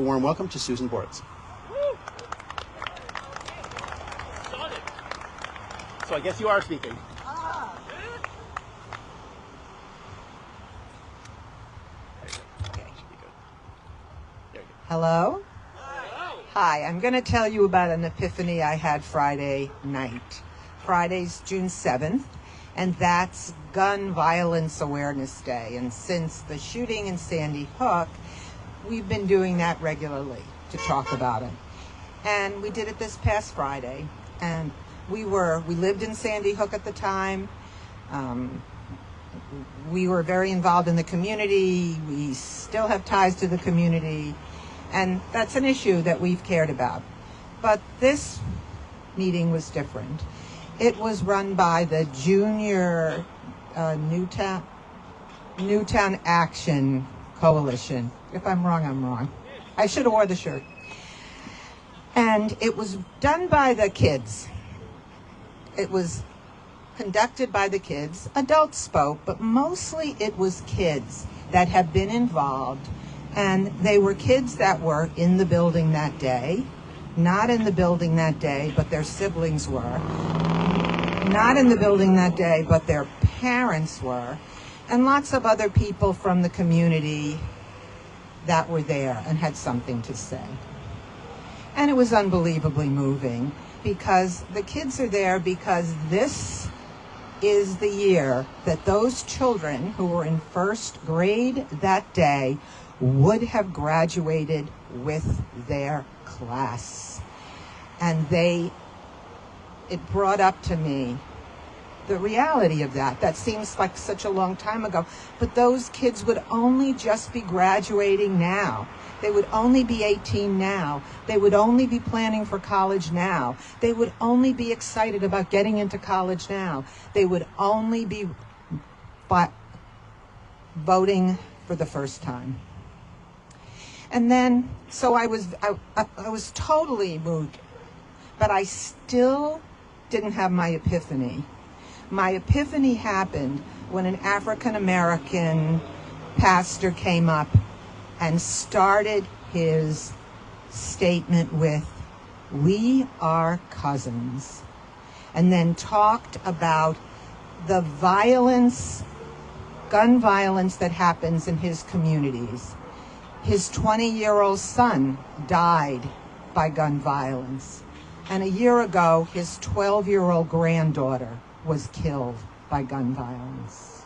give a warm welcome to Susan Boritz. So I guess you are speaking. Hello? Hi, I'm going to tell you about an epiphany I had Friday night. Friday's June 7th, and that's Gun Violence Awareness Day. And since the shooting in Sandy Hook, we've been doing that regularly to talk about it. And we did it this past Friday. And we lived in Sandy Hook at the time. We were very involved in the community. We still have ties to the community. And that's an issue that we've cared about. But this meeting was different. It was run by the Junior Newtown Action Coalition. If I'm wrong, I'm wrong. I should have wore the shirt. And it was done by the kids. It was conducted by the kids. Adults spoke, but mostly it was kids that have been involved. And they were kids that were in the building that day, not in the building that day, but their siblings were, not in the building that day, but their parents were, and lots of other people from the community that were there and had something to say. And it was unbelievably moving because the kids are there because this is the year that those children who were in first grade that day would have graduated with their class. And it brought up to me the reality of that. That seems like such a long time ago, but those kids would only just be graduating now. They would only be 18 now. They would only be planning for college now. They would only be excited about getting into college now. They would only be voting for the first time. And then, so I was totally moved, but I still didn't have my epiphany. My epiphany happened when an African-American pastor came up and started his statement with, "We are cousins," and then talked about the violence, gun violence that happens in his communities. His 20-year-old son died by gun violence. And a year ago, his 12-year-old granddaughter was killed by gun violence.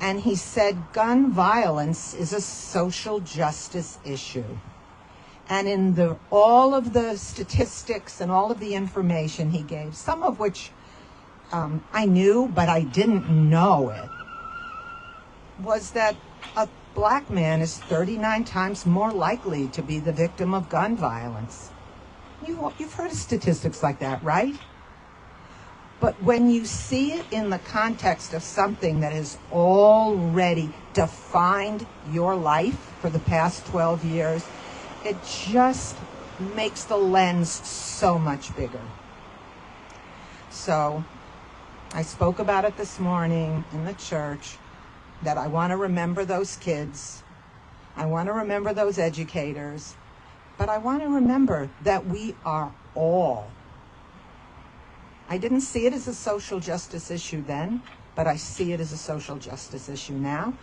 And he said gun violence is a social justice issue. And in all of the statistics and all of the information he gave, some of which I knew, but I didn't know it, was that a Black man is 39 times more likely to be the victim of gun violence. You've heard of statistics like that, right? But when you see it in the context of something that has already defined your life for the past 12 years, it just makes the lens so much bigger. So I spoke about it this morning in the church, that I want to remember those kids, I want to remember those educators, but I want to remember that we are all. I didn't see it as a social justice issue then, but I see it as a social justice issue now,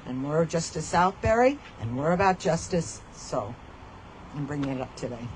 and we're Justice Southbury, and we're about justice, so I'm bringing it up today.